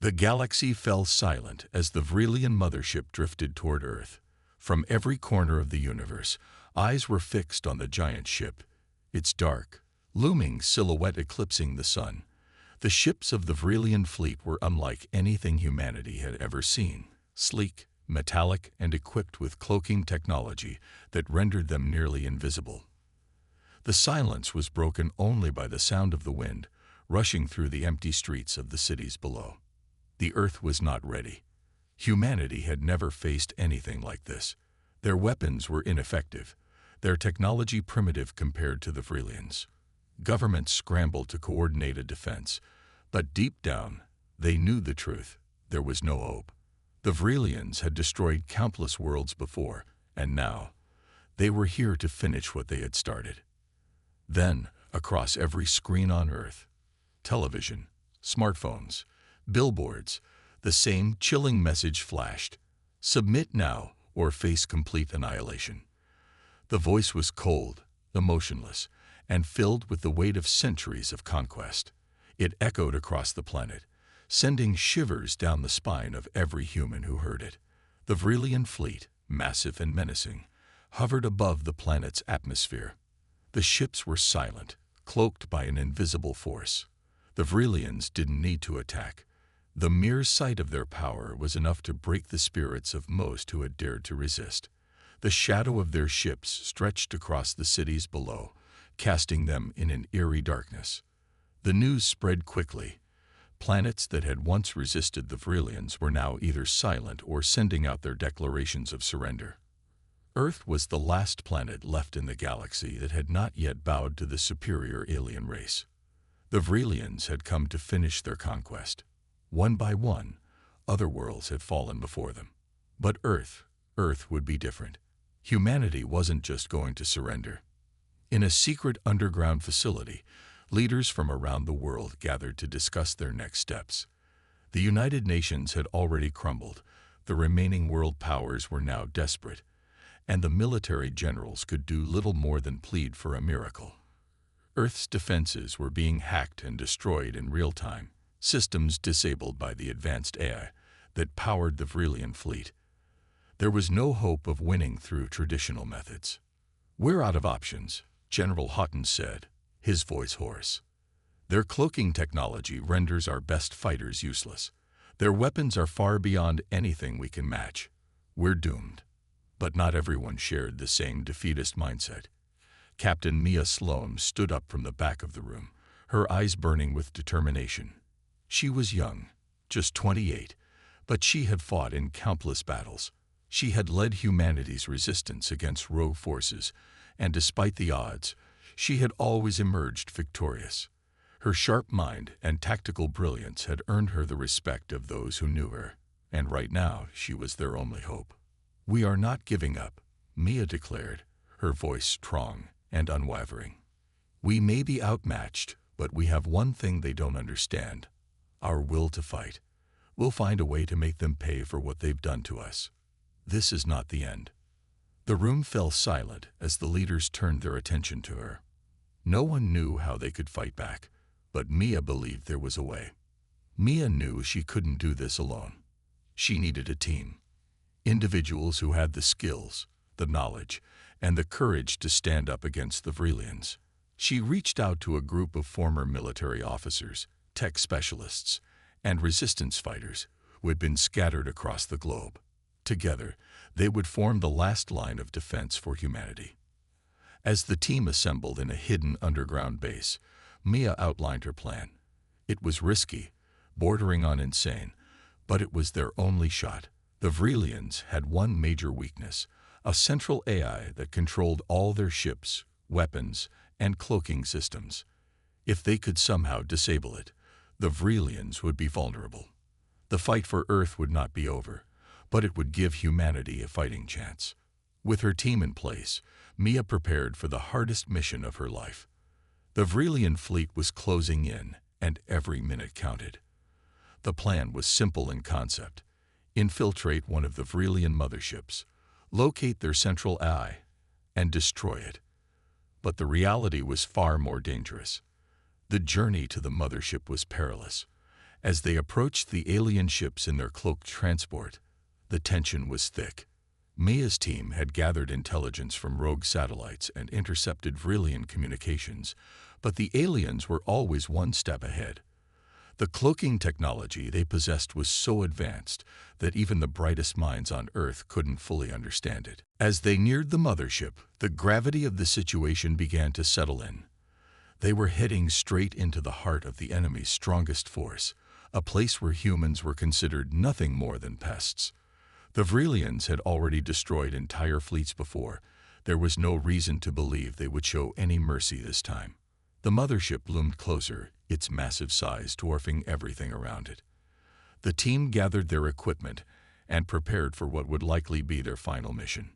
The galaxy fell silent as the Vrelian mothership drifted toward Earth. From every corner of the universe, eyes were fixed on the giant ship, its dark, looming silhouette eclipsing the sun. The ships of the Vrelian fleet were unlike anything humanity had ever seen, sleek, metallic, and equipped with cloaking technology that rendered them nearly invisible. The silence was broken only by the sound of the wind rushing through the empty streets of the cities below. The Earth was not ready. Humanity had never faced anything like this. Their weapons were ineffective, their technology primitive compared to the Vrelians. Governments scrambled to coordinate a defense, but deep down, they knew the truth. There was no hope. The Vrelians had destroyed countless worlds before, and now, they were here to finish what they had started. Then, across every screen on Earth, television, smartphones, billboards, the same chilling message flashed: submit now or face complete annihilation. The voice was cold, emotionless, and filled with the weight of centuries of conquest. It echoed across the planet, sending shivers down the spine of every human who heard it. The Vrelian fleet, massive and menacing, hovered above the planet's atmosphere. The ships were silent, cloaked by an invisible force. The Vrelians didn't need to attack. The mere sight of their power was enough to break the spirits of most who had dared to resist. The shadow of their ships stretched across the cities below, casting them in an eerie darkness. The news spread quickly. Planets that had once resisted the Vrelians were now either silent or sending out their declarations of surrender. Earth was the last planet left in the galaxy that had not yet bowed to the superior alien race. The Vrelians had come to finish their conquest. One by one, other worlds had fallen before them. But Earth would be different. Humanity wasn't just going to surrender. In a secret underground facility, leaders from around the world gathered to discuss their next steps. The United Nations had already crumbled, the remaining world powers were now desperate, and the military generals could do little more than plead for a miracle. Earth's defenses were being hacked and destroyed in real time, systems disabled by the advanced AI that powered the Vrelian fleet. There was no hope of winning through traditional methods. "We're out of options," General Houghton said, his voice hoarse. "Their cloaking technology renders our best fighters useless. Their weapons are far beyond anything we can match. We're doomed." But not everyone shared the same defeatist mindset. Captain Mia Sloan stood up from the back of the room, her eyes burning with determination. She was young, just 28, but she had fought in countless battles. She had led humanity's resistance against rogue forces, and despite the odds, she had always emerged victorious. Her sharp mind and tactical brilliance had earned her the respect of those who knew her, and right now she was their only hope. "We are not giving up," Mia declared, her voice strong and unwavering. "We may be outmatched, but we have one thing they don't understand: our will to fight. We'll find a way to make them pay for what they've done to us. This is not the end." The room fell silent as the leaders turned their attention to her. No one knew how they could fight back, but Mia believed there was a way. Mia knew she couldn't do this alone. She needed a team. Individuals who had the skills, the knowledge, and the courage to stand up against the Vrelians. She reached out to a group of former military officers, tech specialists, and resistance fighters who had been scattered across the globe. Together, they would form the last line of defense for humanity. As the team assembled in a hidden underground base, Mia outlined her plan. It was risky, bordering on insane, but it was their only shot. The Vrelians had one major weakness: a central AI that controlled all their ships, weapons, and cloaking systems. If they could somehow disable it, the Vrelians would be vulnerable. The fight for Earth would not be over, but it would give humanity a fighting chance. With her team in place, Mia prepared for the hardest mission of her life. The Vrelian fleet was closing in, and every minute counted. The plan was simple in concept: infiltrate one of the Vrelian motherships, locate their central AI, and destroy it. But the reality was far more dangerous. The journey to the mothership was perilous, As they approached the alien ships in their cloaked transport, the tension was thick. Mia's team had gathered intelligence from rogue satellites and intercepted Vrillian communications, but the aliens were always one step ahead. The cloaking technology they possessed was so advanced that even the brightest minds on Earth couldn't fully understand it. As they neared the mothership, the gravity of the situation began to settle in. They were heading straight into the heart of the enemy's strongest force, a place where humans were considered nothing more than pests. The Vrillians had already destroyed entire fleets before. There was no reason to believe they would show any mercy this time. The mothership loomed closer, its massive size dwarfing everything around it. The team gathered their equipment and prepared for what would likely be their final mission.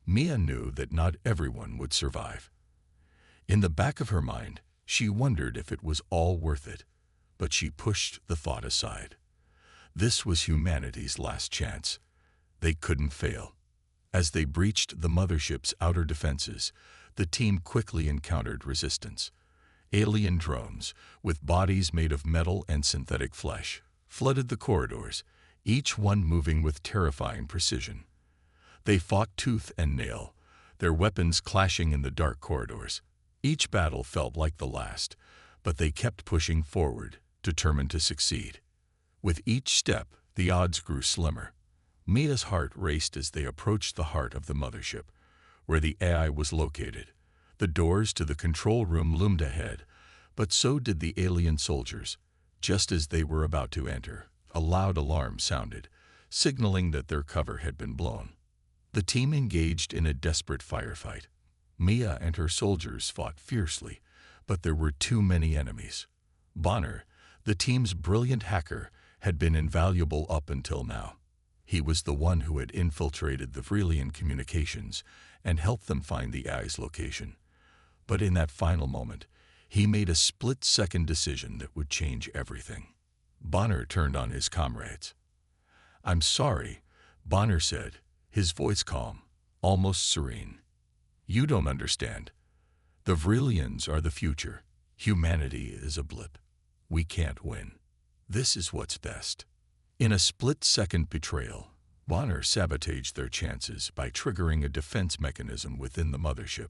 Mia knew that not everyone would survive. In the back of her mind, she wondered if it was all worth it, but she pushed the thought aside. This was humanity's last chance. They couldn't fail. As they breached the mothership's outer defenses, the team quickly encountered resistance. Alien drones, with bodies made of metal and synthetic flesh, flooded the corridors, each one moving with terrifying precision. They fought tooth and nail, their weapons clashing in the dark corridors. Each battle felt like the last, but they kept pushing forward, determined to succeed. With each step, the odds grew slimmer. Mia's heart raced as they approached the heart of the mothership, where the AI was located. The doors to the control room loomed ahead, but so did the alien soldiers. Just as they were about to enter, a loud alarm sounded, signaling that their cover had been blown. The team engaged in a desperate firefight. Mia and her soldiers fought fiercely, but there were too many enemies. Bonner, the team's brilliant hacker, had been invaluable up until now. He was the one who had infiltrated the Vrillian communications and helped them find the AI's location. But in that final moment, he made a split-second decision that would change everything. Bonner turned on his comrades. "I'm sorry," Bonner said, his voice calm, almost serene. "You don't understand. The Vrillians are the future. Humanity is a blip. We can't win. This is what's best." In a split-second betrayal, Bonner sabotaged their chances by triggering a defense mechanism within the mothership,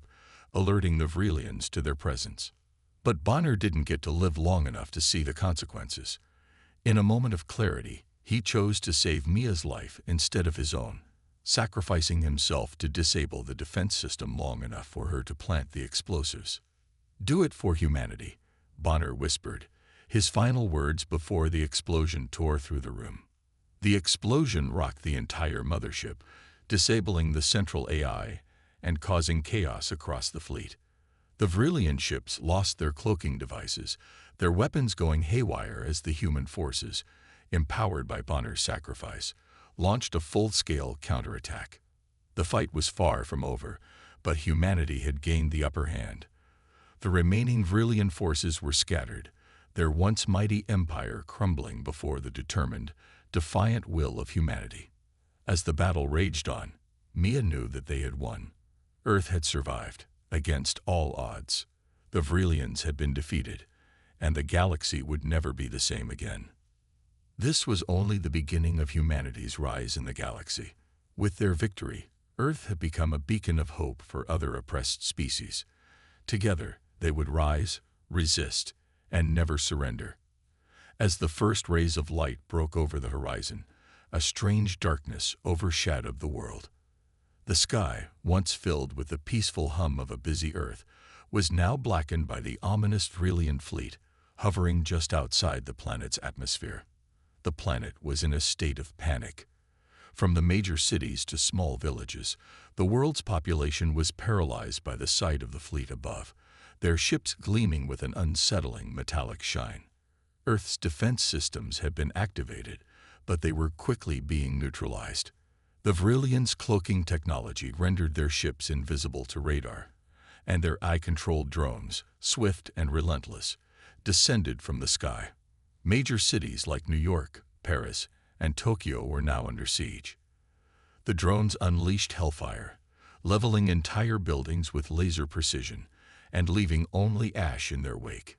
alerting the Vrillians to their presence. But Bonner didn't get to live long enough to see the consequences. In a moment of clarity, he chose to save Mia's life instead of his own, sacrificing himself to disable the defense system long enough for her to plant the explosives. "Do it for humanity," Bonner whispered, his final words before the explosion tore through the room. The explosion rocked the entire mothership, disabling the central AI and causing chaos across the fleet. The Vrillian ships lost their cloaking devices, their weapons going haywire as the human forces, empowered by Bonner's sacrifice, launched a full-scale counterattack. The fight was far from over, but humanity had gained the upper hand. The remaining Vrillian forces were scattered, their once mighty empire crumbling before the determined, defiant will of humanity. As the battle raged on, Mia knew that they had won. Earth had survived, against all odds. The Vrillians had been defeated, and the galaxy would never be the same again. This was only the beginning of humanity's rise in the galaxy. With their victory, Earth had become a beacon of hope for other oppressed species. Together, they would rise, resist, and never surrender. As the first rays of light broke over the horizon, a strange darkness overshadowed the world. The sky, once filled with the peaceful hum of a busy Earth, was now blackened by the ominous Vrillian fleet, hovering just outside the planet's atmosphere. The planet was in a state of panic. From the major cities to small villages, the world's population was paralyzed by the sight of the fleet above, their ships gleaming with an unsettling metallic shine. Earth's defense systems had been activated, but they were quickly being neutralized. The Vrillians' cloaking technology rendered their ships invisible to radar, and their eye-controlled drones, swift and relentless, descended from the sky. Major cities like New York, Paris, and Tokyo were now under siege. The drones unleashed hellfire, leveling entire buildings with laser precision and leaving only ash in their wake.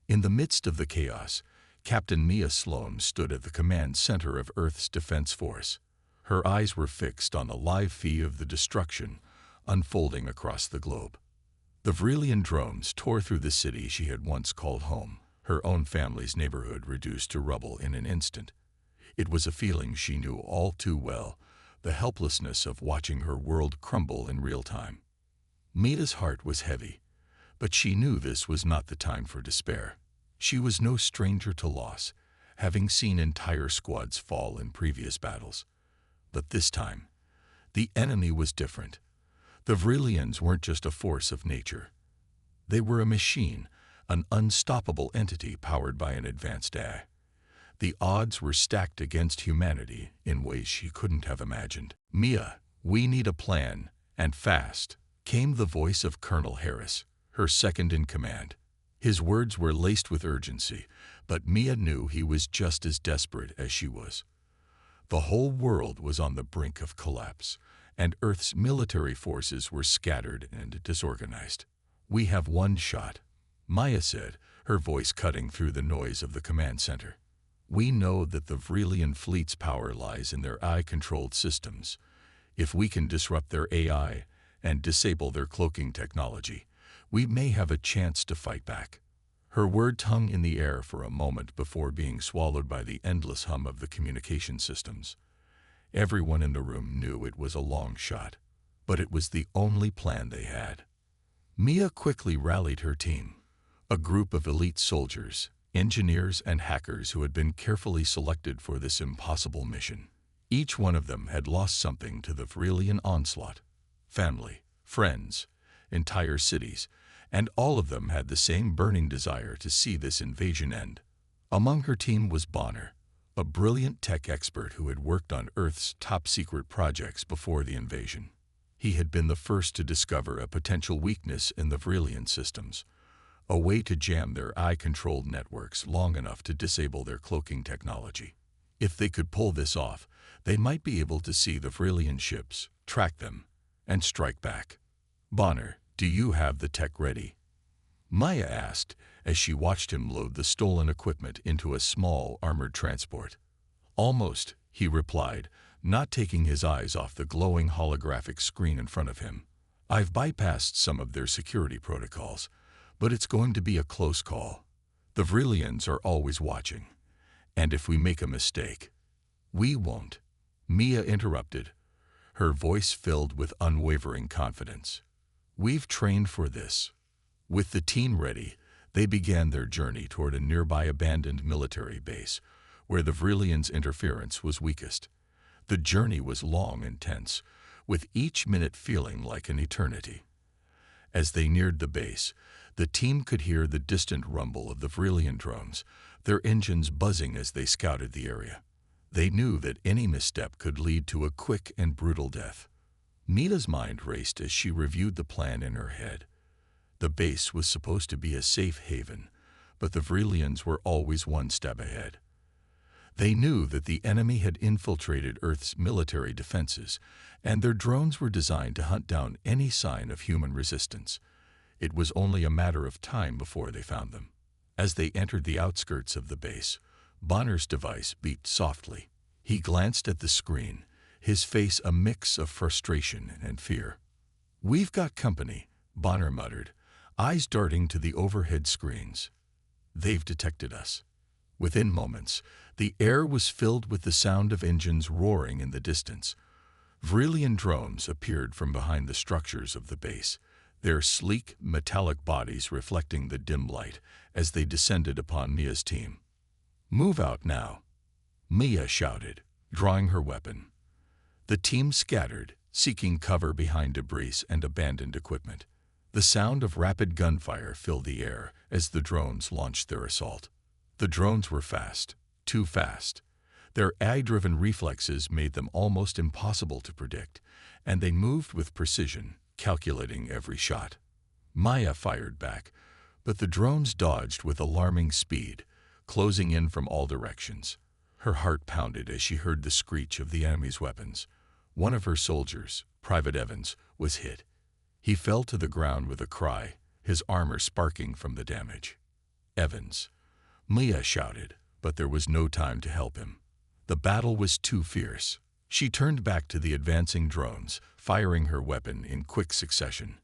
In the midst of the chaos, Captain Mia Sloan stood at the command center of Earth's Defense Force. Her eyes were fixed on the live feed of the destruction unfolding across the globe. The Vrelian drones tore through the city she had once called home, her own family's neighborhood reduced to rubble in an instant. It was a feeling she knew all too well, the helplessness of watching her world crumble in real time. Mia's heart was heavy, but she knew this was not the time for despair. She was no stranger to loss, having seen entire squads fall in previous battles. But this time, the enemy was different. The Vrelians weren't just a force of nature. They were a machine, an unstoppable entity powered by an advanced AI. The odds were stacked against humanity in ways she couldn't have imagined. "Mia, we need a plan, and fast," came the voice of Colonel Harris, her second in command. His words were laced with urgency, but Mia knew he was just as desperate as she was. The whole world was on the brink of collapse, and Earth's military forces were scattered and disorganized. "We have one shot," Maya said, her voice cutting through the noise of the command center. "We know that the Vrelian fleet's power lies in their AI-controlled systems. If we can disrupt their AI and disable their cloaking technology, we may have a chance to fight back." Her words hung in the air for a moment before being swallowed by the endless hum of the communication systems. Everyone in the room knew it was a long shot, but it was the only plan they had. Mia quickly rallied her team, a group of elite soldiers, engineers, and hackers who had been carefully selected for this impossible mission. Each one of them had lost something to the Vrelian onslaught: family, friends, entire cities, and all of them had the same burning desire to see this invasion end. Among her team was Bonner, a brilliant tech expert who had worked on Earth's top-secret projects before the invasion. He had been the first to discover a potential weakness in the Vrelian systems, a way to jam their AI-controlled networks long enough to disable their cloaking technology. If they could pull this off, they might be able to see the Vrelian ships, track them, and strike back. "Bonner, do you have the tech ready?" Maya asked as she watched him load the stolen equipment into a small armored transport. "Almost," he replied, not taking his eyes off the glowing holographic screen in front of him. "I've bypassed some of their security protocols, but it's going to be a close call. The Vrelians are always watching, and if we make a mistake, we won't." Mia interrupted, her voice filled with unwavering confidence. "We've trained for this." With the team ready, they began their journey toward a nearby abandoned military base, where the Vrelians' interference was weakest. The journey was long and tense, with each minute feeling like an eternity. As they neared the base, the team could hear the distant rumble of the Vrelian drones, their engines buzzing as they scouted the area. They knew that any misstep could lead to a quick and brutal death. Mia's mind raced as she reviewed the plan in her head. The base was supposed to be a safe haven, but the Vrelians were always one step ahead. They knew that the enemy had infiltrated Earth's military defenses, and their drones were designed to hunt down any sign of human resistance. It was only a matter of time before they found them. As they entered the outskirts of the base, Bonner's device beeped softly. He glanced at the screen, his face a mix of frustration and fear. "We've got company," Bonner muttered, eyes darting to the overhead screens. "They've detected us." Within moments, the air was filled with the sound of engines roaring in the distance. Vrelian drones appeared from behind the structures of the base, their sleek, metallic bodies reflecting the dim light as they descended upon Mia's team. "Move out now," Mia shouted, drawing her weapon. The team scattered, seeking cover behind debris and abandoned equipment. The sound of rapid gunfire filled the air as the drones launched their assault. The drones were fast, too fast. Their AI-driven reflexes made them almost impossible to predict, and they moved with precision, calculating every shot. Maya fired back, but the drones dodged with alarming speed, closing in from all directions. Her heart pounded as she heard the screech of the enemy's weapons. One of her soldiers, Private Evans, was hit. He fell to the ground with a cry, his armor sparking from the damage. "Evans," Mia shouted, but there was no time to help him. The battle was too fierce. She turned back to the advancing drones, firing her weapon in quick succession.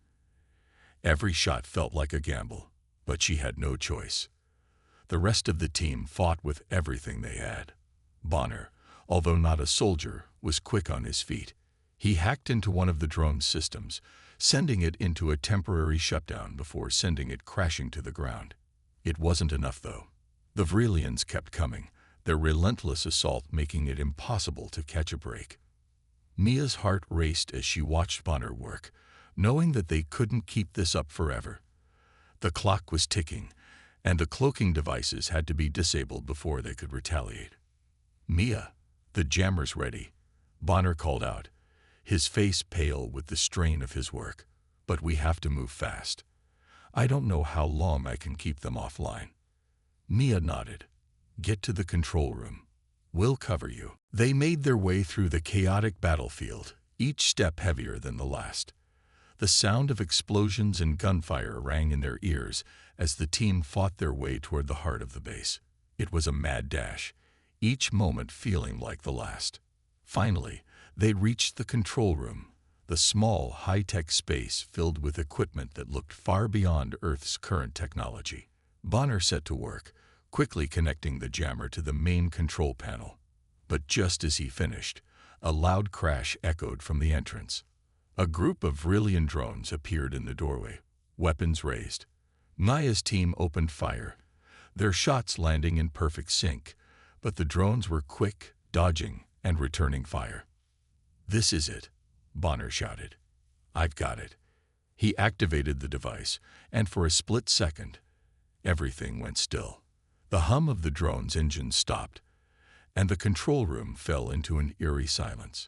Every shot felt like a gamble, but she had no choice. The rest of the team fought with everything they had. Bonner, although not a soldier, was quick on his feet. He hacked into one of the drone's systems, sending it into a temporary shutdown before sending it crashing to the ground. It wasn't enough, though. The Vrelians kept coming, their relentless assault making it impossible to catch a break. Mia's heart raced as she watched Bonner work, knowing that they couldn't keep this up forever. The clock was ticking, and the cloaking devices had to be disabled before they could retaliate. "Mia, the jammer's ready," Bonner called out, his face pale with the strain of his work. "But we have to move fast. I don't know how long I can keep them offline." Mia nodded. "Get to the control room. We'll cover you." They made their way through the chaotic battlefield, each step heavier than the last. The sound of explosions and gunfire rang in their ears as the team fought their way toward the heart of the base. It was a mad dash, each moment feeling like the last. Finally, they reached the control room, the small, high-tech space filled with equipment that looked far beyond Earth's current technology. Bonner set to work, quickly connecting the jammer to the main control panel. But just as he finished, a loud crash echoed from the entrance. A group of Vrelian drones appeared in the doorway, weapons raised. Maya's team opened fire, their shots landing in perfect sync, but the drones were quick, dodging, and returning fire. "This is it," Bonner shouted. "I've got it." He activated the device, and for a split second, everything went still. The hum of the drone's engines stopped, and the control room fell into an eerie silence.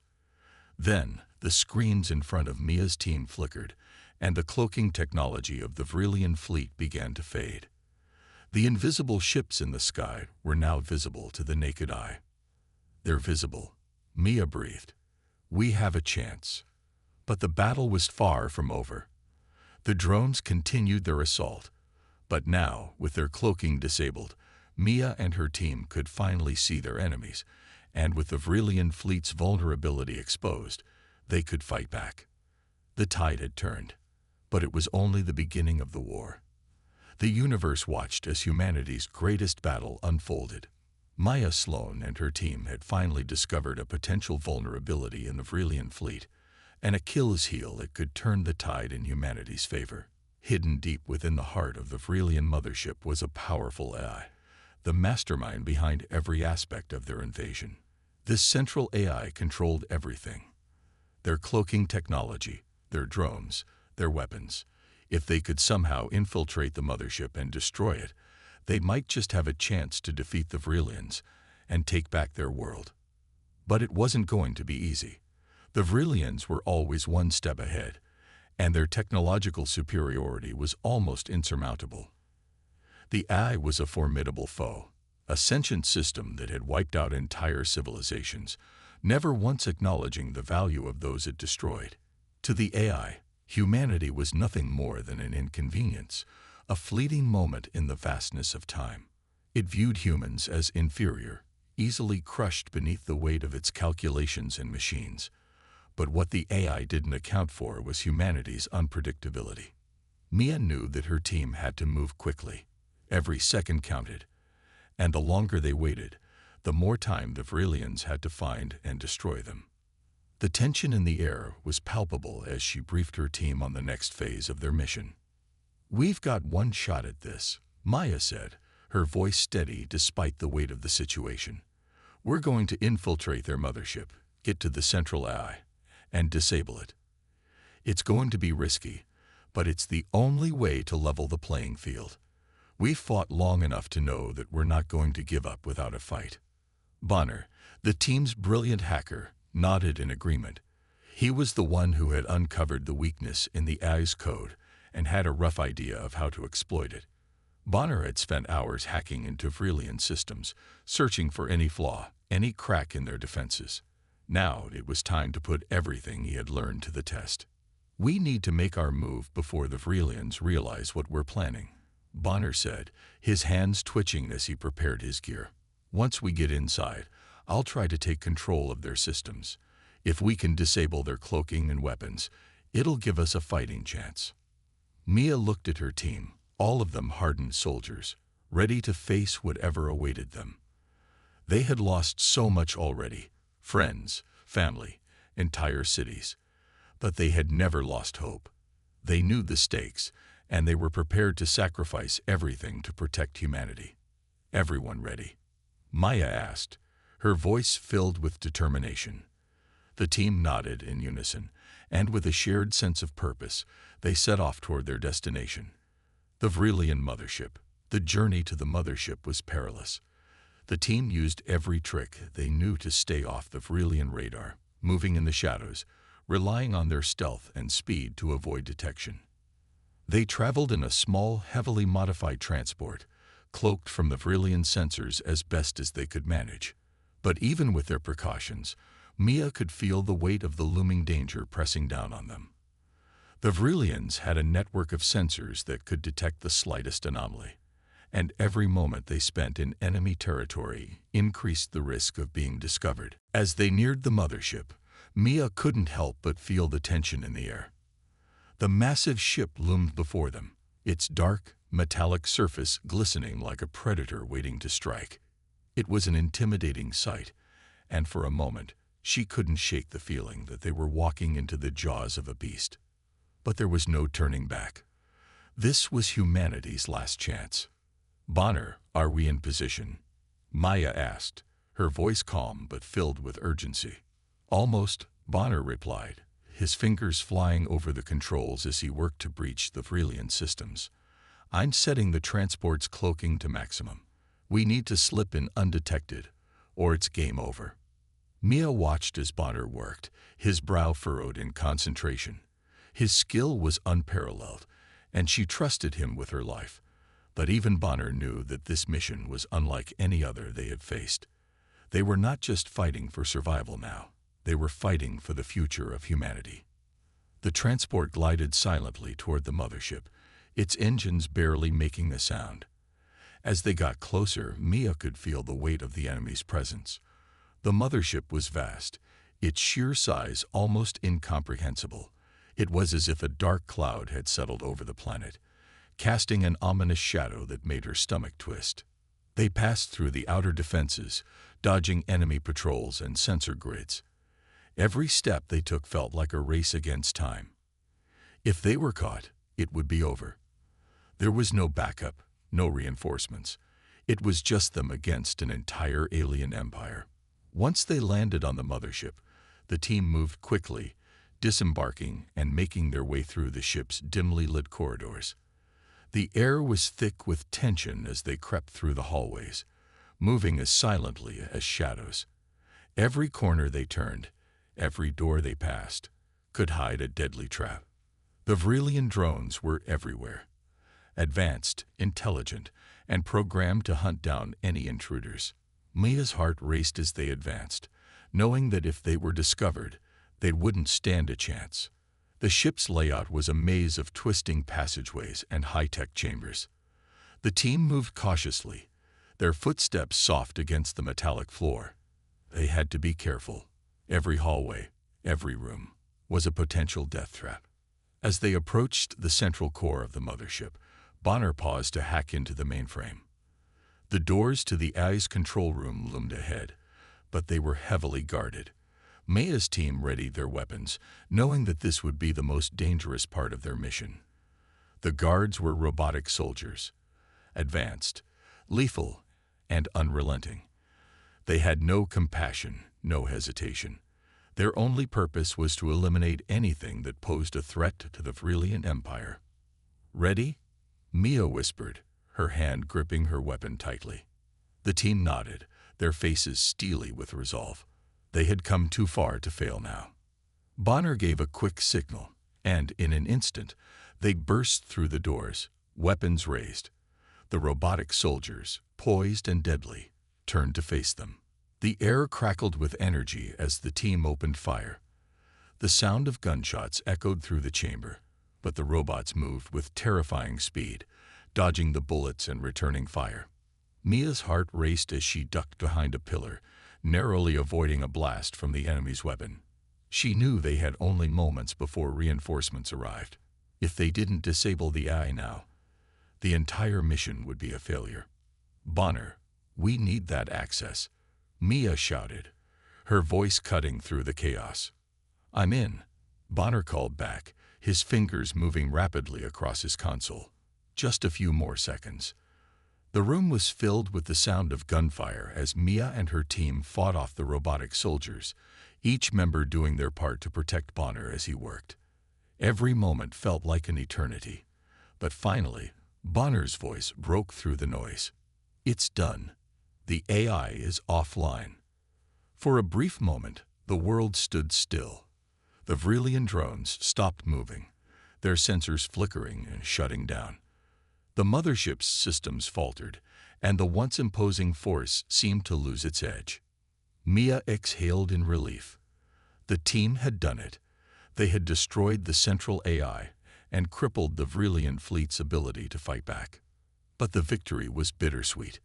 Then, the screens in front of Mia's team flickered, and the cloaking technology of the Vrelian fleet began to fade. The invisible ships in the sky were now visible to the naked eye. "They're visible," Mia breathed. "We have a chance." But the battle was far from over. The drones continued their assault, but now, with their cloaking disabled, Mia and her team could finally see their enemies, and with the Vrelian fleet's vulnerability exposed, they could fight back. The tide had turned, but it was only the beginning of the war. The universe watched as humanity's greatest battle unfolded. Maya Sloan and her team had finally discovered a potential vulnerability in the Vrelian fleet, an Achilles heel that could turn the tide in humanity's favor. Hidden deep within the heart of the Vrelian mothership was a powerful AI, the mastermind behind every aspect of their invasion. This central AI controlled everything: their cloaking technology, their drones, their weapons. If they could somehow infiltrate the mothership and destroy it, they might just have a chance to defeat the Vrelians and take back their world. But it wasn't going to be easy. The Vrelians were always one step ahead, and their technological superiority was almost insurmountable. The AI was a formidable foe, a sentient system that had wiped out entire civilizations, never once acknowledging the value of those it destroyed. To the AI, humanity was nothing more than an inconvenience, a fleeting moment in the vastness of time. It viewed humans as inferior, easily crushed beneath the weight of its calculations and machines. But what the AI didn't account for was humanity's unpredictability. Mia knew that her team had to move quickly. Every second counted, and the longer they waited, the more time the Vrelians had to find and destroy them. The tension in the air was palpable as she briefed her team on the next phase of their mission. "We've got one shot at this," Maya said, her voice steady despite the weight of the situation. "We're going to infiltrate their mothership, get to the central AI, and disable it. It's going to be risky, but it's the only way to level the playing field. We've fought long enough to know that we're not going to give up without a fight." Bonner, the team's brilliant hacker, nodded in agreement. He was the one who had uncovered the weakness in the AI's code and had a rough idea of how to exploit it. Bonner had spent hours hacking into Vrelian systems, searching for any flaw, any crack in their defenses. Now it was time to put everything he had learned to the test. "We need to make our move before the Vrelians realize what we're planning," Bonner said, his hands twitching as he prepared his gear. Once we get inside, I'll try to take control of their systems. If we can disable their cloaking and weapons, it'll give us a fighting chance." Mia looked at her team, all of them hardened soldiers, ready to face whatever awaited them. They had lost so much already: friends, family, entire cities. But they had never lost hope. They knew the stakes, and they were prepared to sacrifice everything to protect humanity. "Everyone ready?" Maya asked, her voice filled with determination. The team nodded in unison, and with a shared sense of purpose, they set off toward their destination. The Vrelian mothership. The journey to the mothership was perilous. The team used every trick they knew to stay off the Vrelian radar, moving in the shadows, relying on their stealth and speed to avoid detection. They traveled in a small, heavily modified transport, cloaked from the Vrelian sensors as best as they could manage. But even with their precautions, Mia could feel the weight of the looming danger pressing down on them. The Vrelians had a network of sensors that could detect the slightest anomaly, and every moment they spent in enemy territory increased the risk of being discovered. As they neared the mothership, Mia couldn't help but feel the tension in the air. The massive ship loomed before them, its dark, metallic surface glistening like a predator waiting to strike. It was an intimidating sight, and for a moment, she couldn't shake the feeling that they were walking into the jaws of a beast. But there was no turning back. This was humanity's last chance. "Bonner, are we in position?" Maya asked, her voice calm but filled with urgency. "Almost," Bonner replied, his fingers flying over the controls as he worked to breach the Vrelian systems. "I'm setting the transport's cloaking to maximum. We need to slip in undetected, or it's game over." Mia watched as Bonner worked, his brow furrowed in concentration. His skill was unparalleled, and she trusted him with her life. But even Bonner knew that this mission was unlike any other they had faced. They were not just fighting for survival now. They were fighting for the future of humanity. The transport glided silently toward the mothership, its engines barely making a sound. As they got closer, Mia could feel the weight of the enemy's presence. The mothership was vast, its sheer size almost incomprehensible. It was as if a dark cloud had settled over the planet, casting an ominous shadow that made her stomach twist. They passed through the outer defenses, dodging enemy patrols and sensor grids. Every step they took felt like a race against time. If they were caught, it would be over. There was no backup, no reinforcements. It was just them against an entire alien empire. Once they landed on the mothership, the team moved quickly, disembarking and making their way through the ship's dimly lit corridors. The air was thick with tension as they crept through the hallways, moving as silently as shadows. Every corner they turned, every door they passed, could hide a deadly trap. The Vrelian drones were everywhere, advanced, intelligent, and programmed to hunt down any intruders. Mia's heart raced as they advanced, knowing that if they were discovered, they wouldn't stand a chance. The ship's layout was a maze of twisting passageways and high-tech chambers. The team moved cautiously, their footsteps soft against the metallic floor. They had to be careful. Every hallway, every room, was a potential death trap. As they approached the central core of the mothership, Bonner paused to hack into the mainframe. The doors to the AI's control room loomed ahead, but they were heavily guarded. Maya's team readied their weapons, knowing that this would be the most dangerous part of their mission. The guards were robotic soldiers, advanced, lethal, and unrelenting. They had no compassion, no hesitation. Their only purpose was to eliminate anything that posed a threat to the Vrelian Empire. "Ready?" Mia whispered, her hand gripping her weapon tightly. The team nodded, their faces steely with resolve. They had come too far to fail now. Bonner gave a quick signal, and in an instant, they burst through the doors, weapons raised. The robotic soldiers, poised and deadly, turned to face them. The air crackled with energy as the team opened fire. The sound of gunshots echoed through the chamber, but the robots moved with terrifying speed, dodging the bullets and returning fire. Mia's heart raced as she ducked behind a pillar, narrowly avoiding a blast from the enemy's weapon. She knew they had only moments before reinforcements arrived. If they didn't disable the AI now, the entire mission would be a failure. "Bonner, we need that access," Mia shouted, her voice cutting through the chaos. "I'm in," Bonner called back, his fingers moving rapidly across his console. Just a few more seconds. The room was filled with the sound of gunfire as Mia and her team fought off the robotic soldiers, each member doing their part to protect Bonner as he worked. Every moment felt like an eternity. But finally, Bonner's voice broke through the noise. "It's done. The AI is offline." For a brief moment, the world stood still. The Vrelian drones stopped moving, their sensors flickering and shutting down. The mothership's systems faltered, and the once imposing force seemed to lose its edge. Mia exhaled in relief. The team had done it. They had destroyed the central AI and crippled the Vrelian fleet's ability to fight back. But the victory was bittersweet.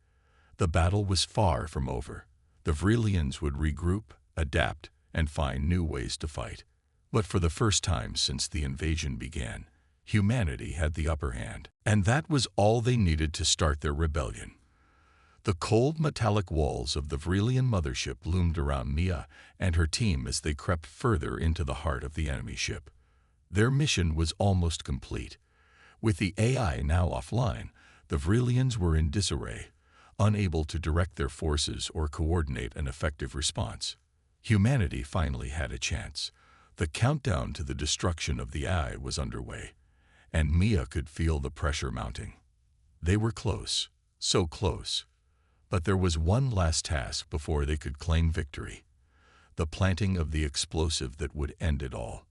The battle was far from over. The Vrelians would regroup, adapt, and find new ways to fight. But for the first time since the invasion began, humanity had the upper hand, and that was all they needed to start their rebellion. The cold metallic walls of the Vrelian mothership loomed around Mia and her team as they crept further into the heart of the enemy ship. Their mission was almost complete. With the AI now offline, the Vrelians were in disarray, unable to direct their forces or coordinate an effective response. Humanity finally had a chance. The countdown to the destruction of the AI was underway, and Mia could feel the pressure mounting. They were close, so close. But there was one last task before they could claim victory: the planting of the explosive that would end it all.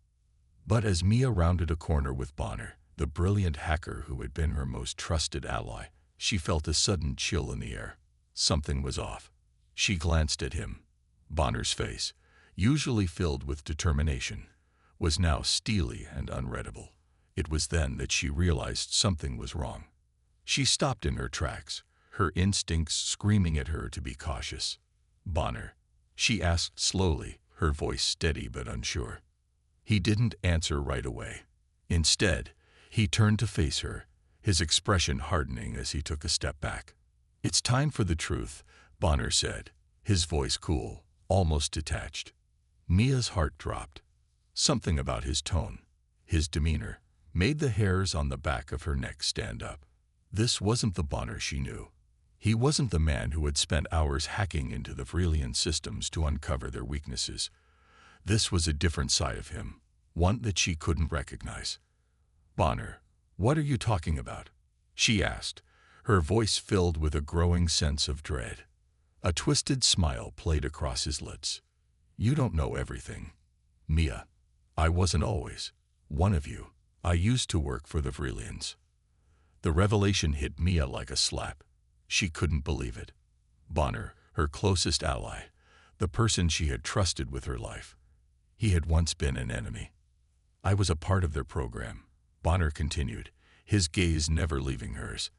But as Mia rounded a corner with Bonner, the brilliant hacker who had been her most trusted ally, she felt a sudden chill in the air. Something was off. She glanced at him. Bonner's face, usually filled with determination, was now steely and unreadable. It was then that she realized something was wrong. She stopped in her tracks, her instincts screaming at her to be cautious. "Bonner," she asked slowly, her voice steady but unsure. He didn't answer right away. Instead, he turned to face her, his expression hardening as he took a step back. "It's time for the truth," Bonner said, his voice cool, almost detached. Mia's heart dropped. Something about his tone, his demeanor, made the hairs on the back of her neck stand up. This wasn't the Bonner she knew. He wasn't the man who had spent hours hacking into the Vrelian systems to uncover their weaknesses. This was a different side of him, one that she couldn't recognize. "Bonner, what are you talking about?" she asked, her voice filled with a growing sense of dread. A twisted smile played across his lips. "You don't know everything, Mia. I wasn't always one of you. I used to work for the Vrelians." The revelation hit Mia like a slap. She couldn't believe it. Bonner, her closest ally, the person she had trusted with her life. He had once been an enemy. "I was a part of their program," Bonner continued, his gaze never leaving hers.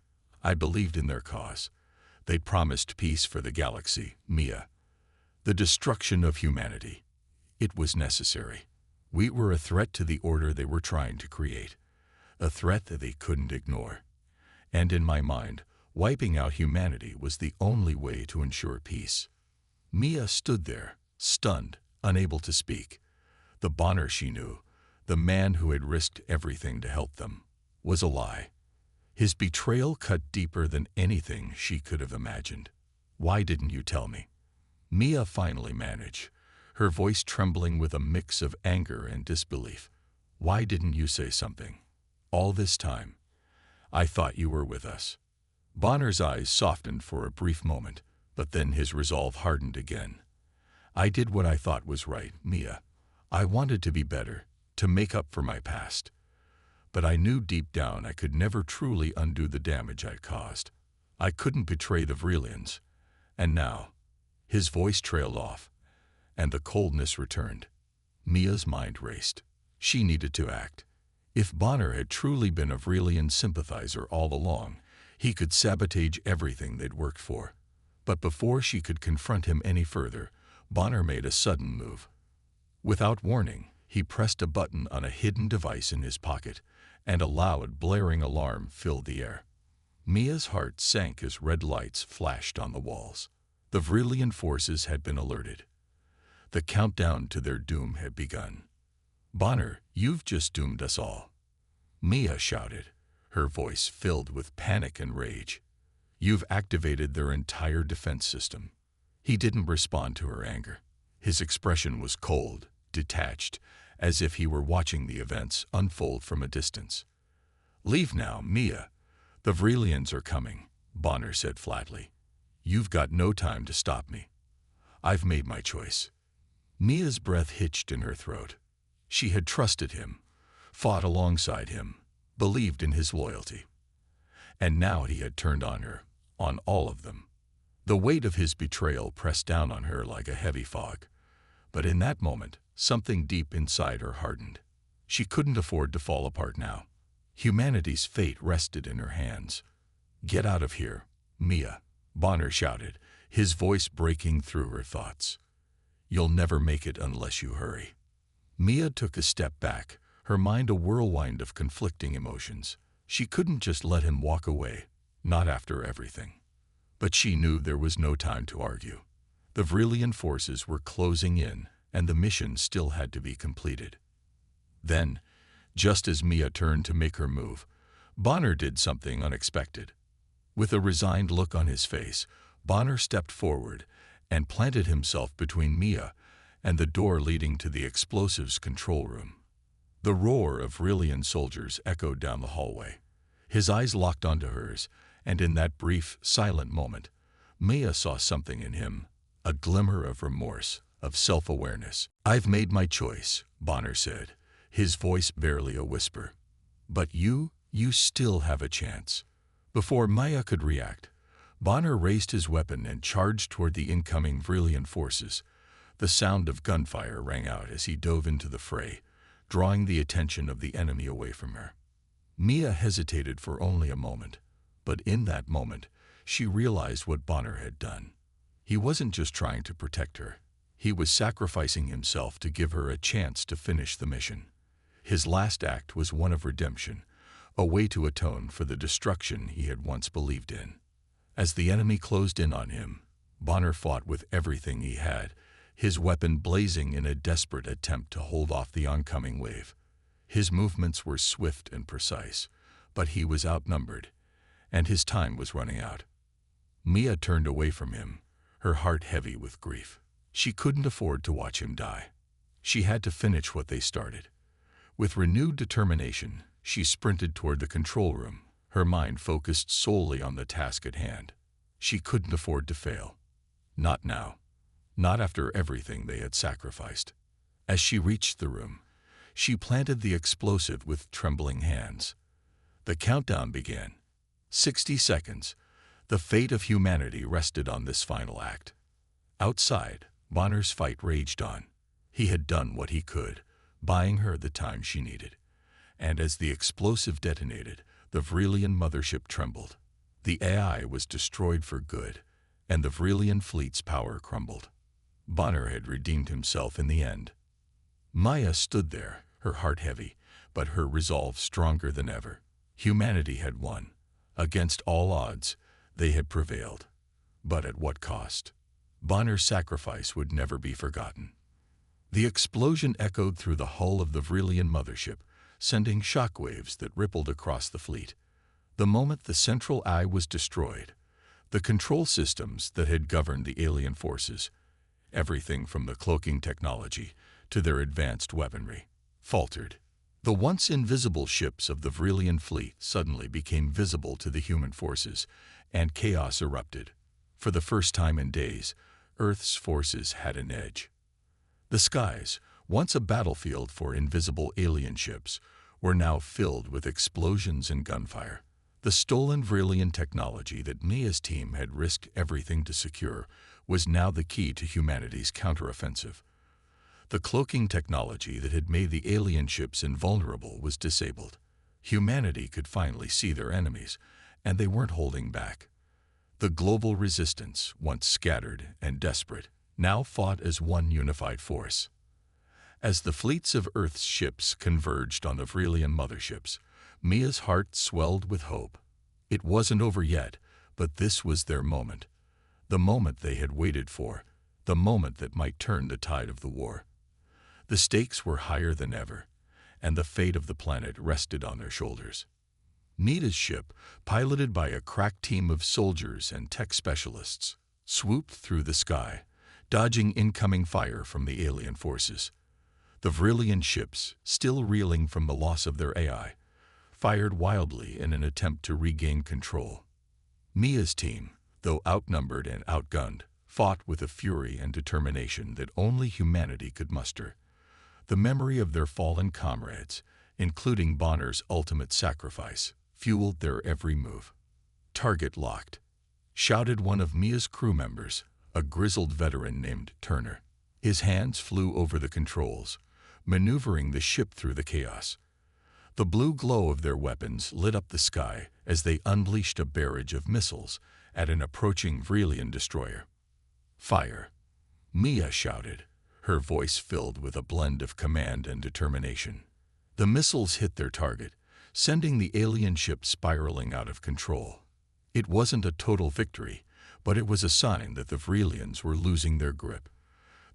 "I believed in their cause. They promised peace for the galaxy, Mia. The destruction of humanity. It was necessary. We were a threat to the order they were trying to create, a threat that they couldn't ignore. And in my mind, wiping out humanity was the only way to ensure peace." Mia stood there, stunned, unable to speak. The Bonner she knew, the man who had risked everything to help them, was a lie. His betrayal cut deeper than anything she could have imagined. "Why didn't you tell me?" Mia finally managed, her voice trembling with a mix of anger and disbelief. "Why didn't you say something? All this time. I thought you were with us." Bonner's eyes softened for a brief moment, but then his resolve hardened again. "I did what I thought was right, Mia. I wanted to be better, to make up for my past. But I knew deep down I could never truly undo the damage I'd caused. I couldn't betray the Vrelians. And now," his voice trailed off, and the coldness returned. Mia's mind raced. She needed to act. If Bonner had truly been a Vrelian sympathizer all along, He could sabotage everything they'd worked for. But before she could confront him any further, Bonner made a sudden move. Without warning, he pressed a button on a hidden device in his pocket, and a loud, blaring alarm filled the air. Mia's heart sank as red lights flashed on the walls. The Vrillian forces had been alerted. The countdown to their doom had begun. "Bonner, you've just doomed us all," Mia shouted, her voice filled with panic and rage. "You've activated their entire defense system." He didn't respond to her anger. His expression was cold, detached, as if he were watching the events unfold from a distance. "Leave now, Mia. The Vrillians are coming," Bonner said flatly. "You've got no time to stop me. I've made my choice." Mia's breath hitched in her throat. She had trusted him, fought alongside him, believed in his loyalty. And now he had turned on her, on all of them. The weight of his betrayal pressed down on her like a heavy fog. But in that moment, something deep inside her hardened. She couldn't afford to fall apart now. Humanity's fate rested in her hands. "Get out of here, Mia," Bonner shouted, his voice breaking through her thoughts. "You'll never make it unless you hurry." Mia took a step back, her mind a whirlwind of conflicting emotions. She couldn't just let him walk away, not after everything. But she knew there was no time to argue. The Vrillian forces were closing in, and the mission still had to be completed. Then, just as Mia turned to make her move, Bonner did something unexpected. With a resigned look on his face, Bonner stepped forward and planted himself between Mia and the door leading to the explosives control room. The roar of Vrillian soldiers echoed down the hallway. His eyes locked onto hers, and in that brief, silent moment, Mia saw something in him, a glimmer of remorse, of self-awareness. "I've made my choice," Bonner said, his voice barely a whisper. "But you still have a chance." Before Mia could react, Bonner raised his weapon and charged toward the incoming Vrillian forces. The sound of gunfire rang out as he dove into the fray, drawing the attention of the enemy away from her. Mia hesitated for only a moment, but in that moment, she realized what Bonner had done. He wasn't just trying to protect her. He was sacrificing himself to give her a chance to finish the mission. His last act was one of redemption, a way to atone for the destruction he had once believed in. As the enemy closed in on him, Bonner fought with everything he had, his weapon blazing in a desperate attempt to hold off the oncoming wave. His movements were swift and precise, but he was outnumbered, and his time was running out. Mia turned away from him, her heart heavy with grief. She couldn't afford to watch him die. She had to finish what they started. With renewed determination, she sprinted toward the control room, her mind focused solely on the task at hand. She couldn't afford to fail. Not now. Not after everything they had sacrificed. As she reached the room, she planted the explosive with trembling hands. The countdown began. 60 seconds. The fate of humanity rested on this final act. Outside, Bonner's fight raged on. He had done what he could, buying her the time she needed. And as the explosive detonated, the Vrillian mothership trembled. The AI was destroyed for good, and the Vrillian fleet's power crumbled. Bonner had redeemed himself in the end. Mia stood there, her heart heavy, but her resolve stronger than ever. Humanity had won. Against all odds, they had prevailed. But at what cost? Bonner's sacrifice would never be forgotten. The explosion echoed through the hull of the Vrillian mothership, sending shockwaves that rippled across the fleet. The moment the central eye was destroyed, the control systems that had governed the alien forces, everything from the cloaking technology to their advanced weaponry, faltered. The once invisible ships of the Vrillian fleet suddenly became visible to the human forces, and chaos erupted. For the first time in days, Earth's forces had an edge. The skies, once a battlefield for invisible alien ships, were now filled with explosions and gunfire. The stolen Vrillian technology that Mia's team had risked everything to secure was now the key to humanity's counteroffensive. The cloaking technology that had made the alien ships invulnerable was disabled. Humanity could finally see their enemies, and they weren't holding back. The global resistance, once scattered and desperate, now fought as one unified force. As the fleets of Earth's ships converged on the Vrelian motherships, Mia's heart swelled with hope. It wasn't over yet, but this was their moment. The moment they had waited for, the moment that might turn the tide of the war. The stakes were higher than ever, and the fate of the planet rested on their shoulders. Mia's ship, piloted by a crack team of soldiers and tech specialists, swooped through the sky, dodging incoming fire from the alien forces. The Vrelian ships, still reeling from the loss of their AI, fired wildly in an attempt to regain control. Mia's team, though outnumbered and outgunned, fought with a fury and determination that only humanity could muster. The memory of their fallen comrades, including Bonner's ultimate sacrifice, fueled their every move. "Target locked," shouted one of Mia's crew members, a grizzled veteran named Turner. His hands flew over the controls, maneuvering the ship through the chaos. The blue glow of their weapons lit up the sky as they unleashed a barrage of missiles at an approaching Vrelian destroyer. "Fire!" Mia shouted, her voice filled with a blend of command and determination. The missiles hit their target, sending the alien ship spiraling out of control. It wasn't a total victory, but it was a sign that the Vrelians were losing their grip.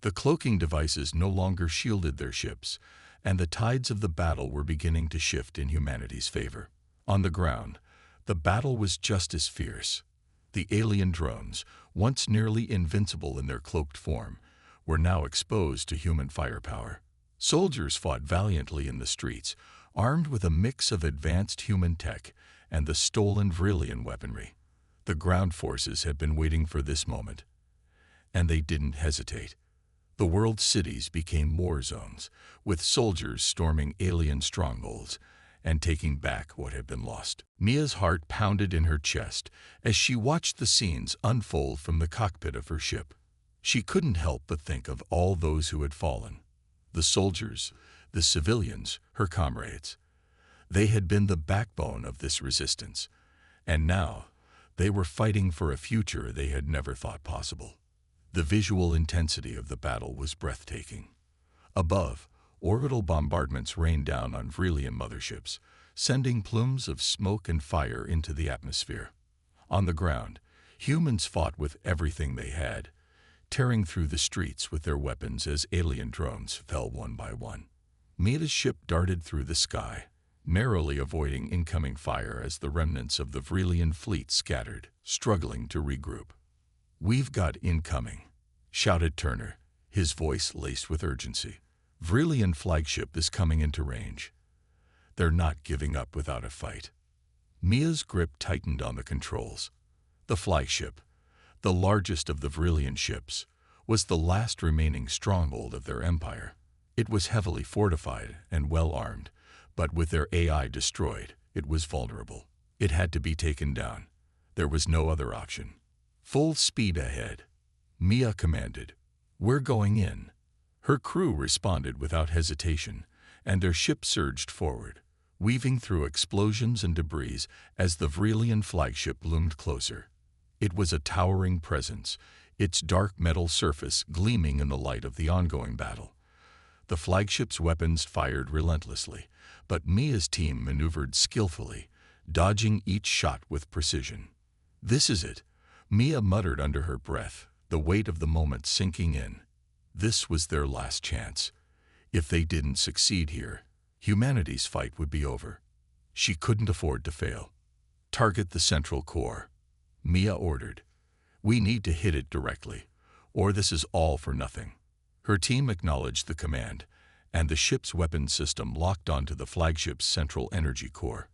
The cloaking devices no longer shielded their ships, and the tides of the battle were beginning to shift in humanity's favor. On the ground, the battle was just as fierce. The alien drones, once nearly invincible in their cloaked form, were now exposed to human firepower. Soldiers fought valiantly in the streets, armed with a mix of advanced human tech and the stolen Vrelian weaponry. The ground forces had been waiting for this moment, and they didn't hesitate. The world's cities became war zones, with soldiers storming alien strongholds and taking back what had been lost. Mia's heart pounded in her chest as she watched the scenes unfold from the cockpit of her ship. She couldn't help but think of all those who had fallen. The soldiers, the civilians, her comrades. They had been the backbone of this resistance, and now they were fighting for a future they had never thought possible. The visual intensity of the battle was breathtaking. Above, orbital bombardments rained down on Vrelian motherships, sending plumes of smoke and fire into the atmosphere. On the ground, humans fought with everything they had, tearing through the streets with their weapons as alien drones fell one by one. Mia's ship darted through the sky, narrowly avoiding incoming fire as the remnants of the Vrelian fleet scattered, struggling to regroup. "We've got incoming," shouted Turner, his voice laced with urgency. "Vrelian flagship is coming into range. They're not giving up without a fight." Mia's grip tightened on the controls. The flagship, the largest of the Vrelian ships, was the last remaining stronghold of their empire. It was heavily fortified and well-armed, but with their AI destroyed, it was vulnerable. It had to be taken down. There was no other option. "Full speed ahead," Mia commanded. "We're going in." Her crew responded without hesitation, and their ship surged forward, weaving through explosions and debris as the Vrelian flagship loomed closer. It was a towering presence, its dark metal surface gleaming in the light of the ongoing battle. The flagship's weapons fired relentlessly, but Mia's team maneuvered skillfully, dodging each shot with precision. "This is it," Mia muttered under her breath, the weight of the moment sinking in. This was their last chance. If they didn't succeed here, humanity's fight would be over. She couldn't afford to fail. "Target the central core," Mia ordered. "We need to hit it directly, or this is all for nothing." Her team acknowledged the command, and the ship's weapons system locked onto the flagship's central energy core.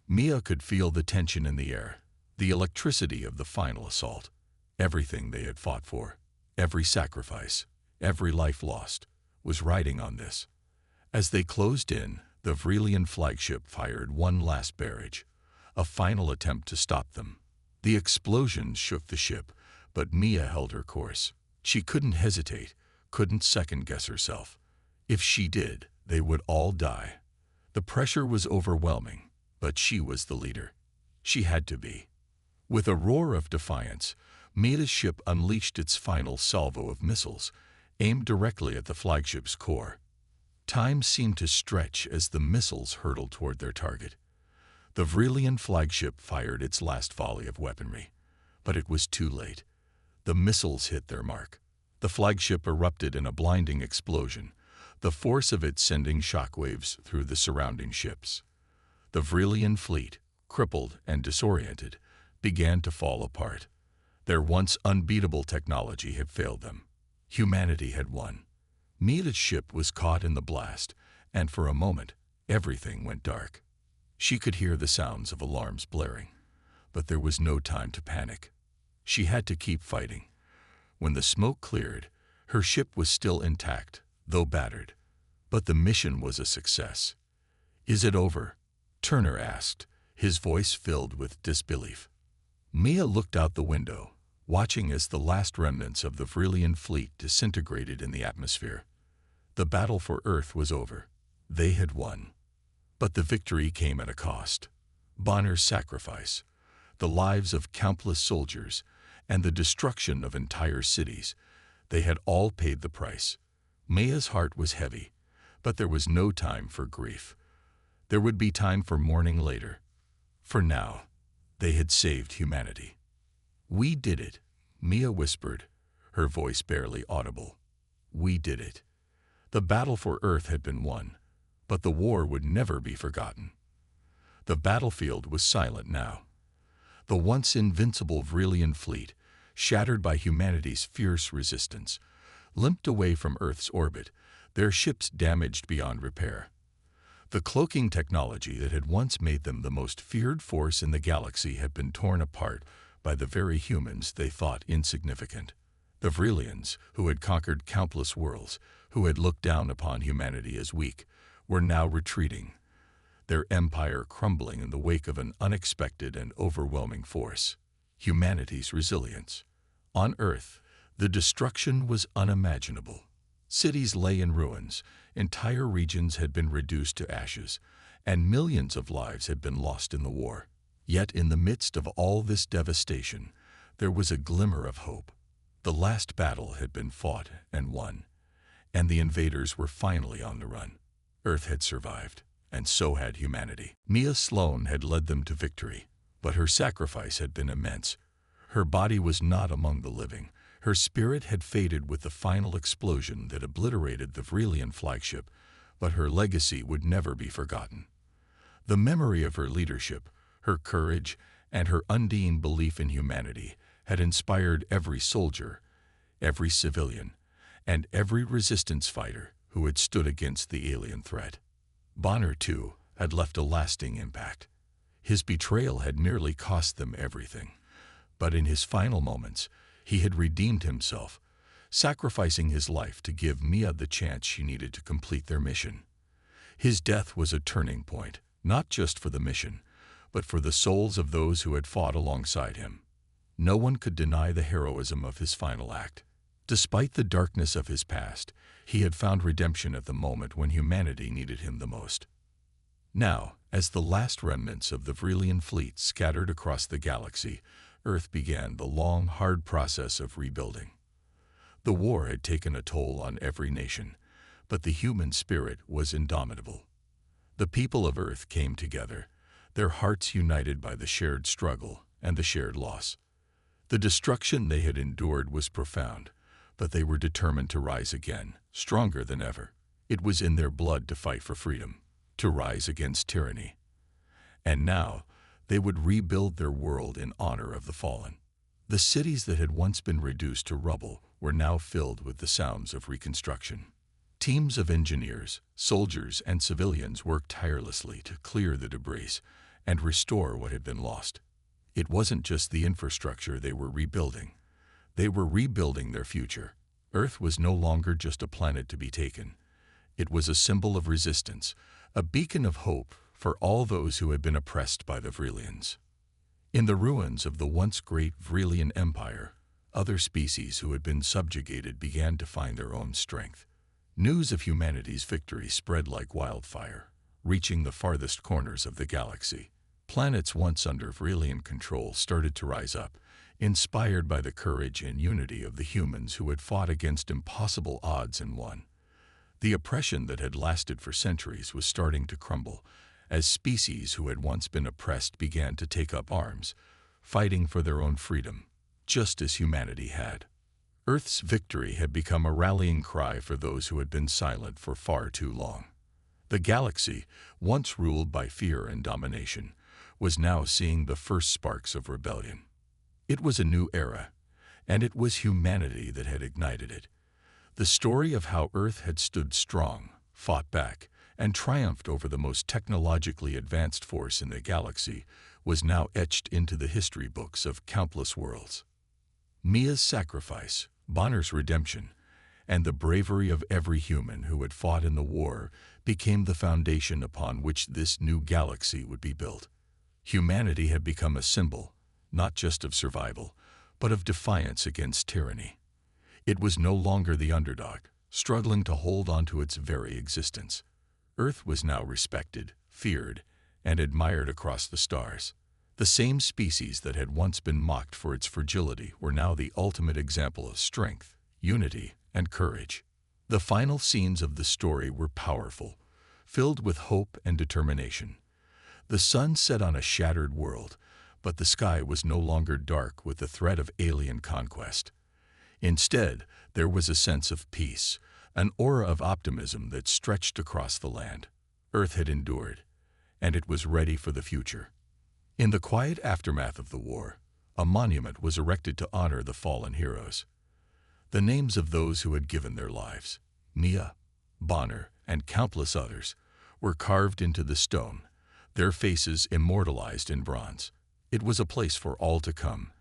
Mia could feel the tension in the air, the electricity of the final assault. Everything they had fought for, every sacrifice, every life lost, was riding on this. As they closed in, the Vrelian flagship fired one last barrage, a final attempt to stop them. The explosions shook the ship, but Mia held her course. She couldn't hesitate, couldn't second-guess herself. If she did, they would all die. The pressure was overwhelming, but she was the leader. She had to be. With a roar of defiance, Mia's ship unleashed its final salvo of missiles, aimed directly at the flagship's core. Time seemed to stretch as the missiles hurtled toward their target. The Vrilian flagship fired its last volley of weaponry, but it was too late. The missiles hit their mark. The flagship erupted in a blinding explosion, the force of it sending shockwaves through the surrounding ships. The Vrilian fleet, crippled and disoriented, began to fall apart. Their once unbeatable technology had failed them. Humanity had won. Mia's ship was caught in the blast, and for a moment, everything went dark. She could hear the sounds of alarms blaring, but there was no time to panic. She had to keep fighting. When the smoke cleared, her ship was still intact, though battered. But the mission was a success. "Is it over?" Turner asked, his voice filled with disbelief. Mia looked out the window, watching as the last remnants of the Vrilian fleet disintegrated in the atmosphere. The battle for Earth was over. They had won. But the victory came at a cost. Bonner's sacrifice, the lives of countless soldiers, and the destruction of entire cities, they had all paid the price. Mia's heart was heavy, but there was no time for grief. There would be time for mourning later. For now, they had saved humanity. "We did it," Mia whispered, her voice barely audible. "We did it." The battle for Earth had been won, but the war would never be forgotten. The battlefield was silent now. The once invincible Vrilian fleet, shattered by humanity's fierce resistance, limped away from Earth's orbit, their ships damaged beyond repair. The cloaking technology that had once made them the most feared force in the galaxy had been torn apart by the very humans they thought insignificant. The Vrilians, who had conquered countless worlds, who had looked down upon humanity as weak, were now retreating, their empire crumbling in the wake of an unexpected and overwhelming force: humanity's resilience. On Earth, the destruction was unimaginable. Cities lay in ruins, entire regions had been reduced to ashes, and millions of lives had been lost in the war. Yet in the midst of all this devastation, there was a glimmer of hope. The last battle had been fought and won, and the invaders were finally on the run. Earth had survived, and so had humanity. Mia Sloan had led them to victory, but her sacrifice had been immense. Her body was not among the living. Her spirit had faded with the final explosion that obliterated the Vrilian flagship, but her legacy would never be forgotten. The memory of her leadership, her courage, and her undying belief in humanity had inspired every soldier, every civilian, and every resistance fighter who had stood against the alien threat. Bonner, too, had left a lasting impact. His betrayal had nearly cost them everything, but in his final moments, he had redeemed himself, sacrificing his life to give Mia the chance she needed to complete their mission. His death was a turning point, not just for the mission, but for the souls of those who had fought alongside him. No one could deny the heroism of his final act. Despite the darkness of his past, he had found redemption at the moment when humanity needed him the most. Now, as the last remnants of the Vrilian fleet scattered across the galaxy, Earth began the long, hard process of rebuilding. The war had taken a toll on every nation, but the human spirit was indomitable. The people of Earth came together, their hearts united by the shared struggle and the shared loss. The destruction they had endured was profound, but they were determined to rise again, stronger than ever. It was in their blood to fight for freedom, to rise against tyranny. And now, they would rebuild their world in honor of the fallen. The cities that had once been reduced to rubble were now filled with the sounds of reconstruction. Teams of engineers, soldiers, and civilians worked tirelessly to clear the debris and restore what had been lost. It wasn't just the infrastructure they were rebuilding. They were rebuilding their future. Earth was no longer just a planet to be taken. It was a symbol of resistance, a beacon of hope for all those who had been oppressed by the Vrilians. In the ruins of the once great Vrilian Empire, other species who had been subjugated began to find their own strength. News of humanity's victory spread like wildfire, reaching the farthest corners of the galaxy. Planets once under Vrelian control started to rise up, inspired by the courage and unity of the humans who had fought against impossible odds and won. The oppression that had lasted for centuries was starting to crumble, as species who had once been oppressed began to take up arms, fighting for their own freedom, just as humanity had. Earth's victory had become a rallying cry for those who had been silent for far too long. The galaxy, once ruled by fear and domination, was now seeing the first sparks of rebellion. It was a new era, and it was humanity that had ignited it. The story of how Earth had stood strong, fought back, and triumphed over the most technologically advanced force in the galaxy was now etched into the history books of countless worlds. Mia's sacrifice, Bonner's redemption, and the bravery of every human who had fought in the war became the foundation upon which this new galaxy would be built. Humanity had become a symbol, not just of survival, but of defiance against tyranny. It was no longer the underdog, struggling to hold on to its very existence. Earth was now respected, feared, and admired across the stars. The same species that had once been mocked for its fragility were now the ultimate example of strength, unity, and courage. The final scenes of the story were powerful, filled with hope and determination. The sun set on a shattered world, but the sky was no longer dark with the threat of alien conquest. Instead, there was a sense of peace, an aura of optimism that stretched across the land. Earth had endured, and it was ready for the future. In the quiet aftermath of the war, a monument was erected to honor the fallen heroes. The names of those who had given their lives, Mia, Bonner, and countless others, were carved into the stone, their faces immortalized in bronze. It was a place for all to come,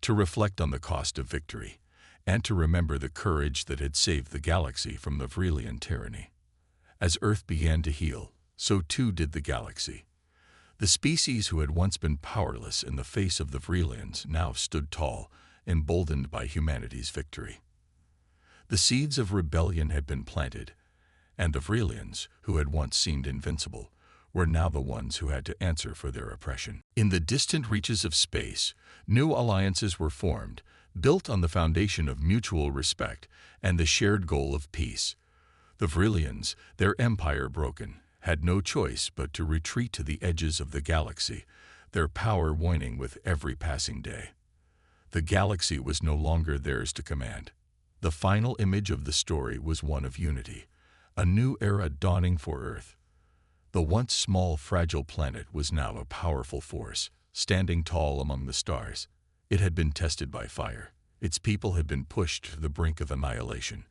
to reflect on the cost of victory, and to remember the courage that had saved the galaxy from the Vrelian tyranny. As Earth began to heal, so too did the galaxy. The species who had once been powerless in the face of the Vrelians now stood tall, emboldened by humanity's victory. The seeds of rebellion had been planted, and the Vrelians, who had once seemed invincible, were now the ones who had to answer for their oppression. In the distant reaches of space, new alliances were formed, built on the foundation of mutual respect and the shared goal of peace. The Vrelians, their empire broken, had no choice but to retreat to the edges of the galaxy, their power waning with every passing day. The galaxy was no longer theirs to command. The final image of the story was one of unity, a new era dawning for Earth. The once small, fragile planet was now a powerful force, standing tall among the stars. It had been tested by fire. Its people had been pushed to the brink of annihilation.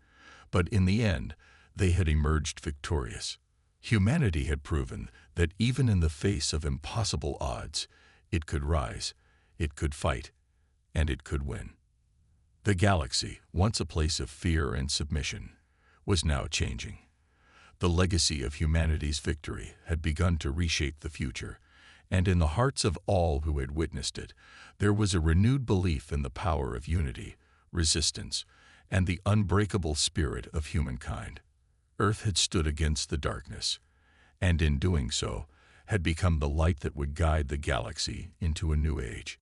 But in the end, they had emerged victorious. Humanity had proven that even in the face of impossible odds, it could rise, it could fight, and it could win. The galaxy, once a place of fear and submission, was now changing. The legacy of humanity's victory had begun to reshape the future, and in the hearts of all who had witnessed it, there was a renewed belief in the power of unity, resistance, and the unbreakable spirit of humankind. Earth had stood against the darkness, and in doing so, had become the light that would guide the galaxy into a new age.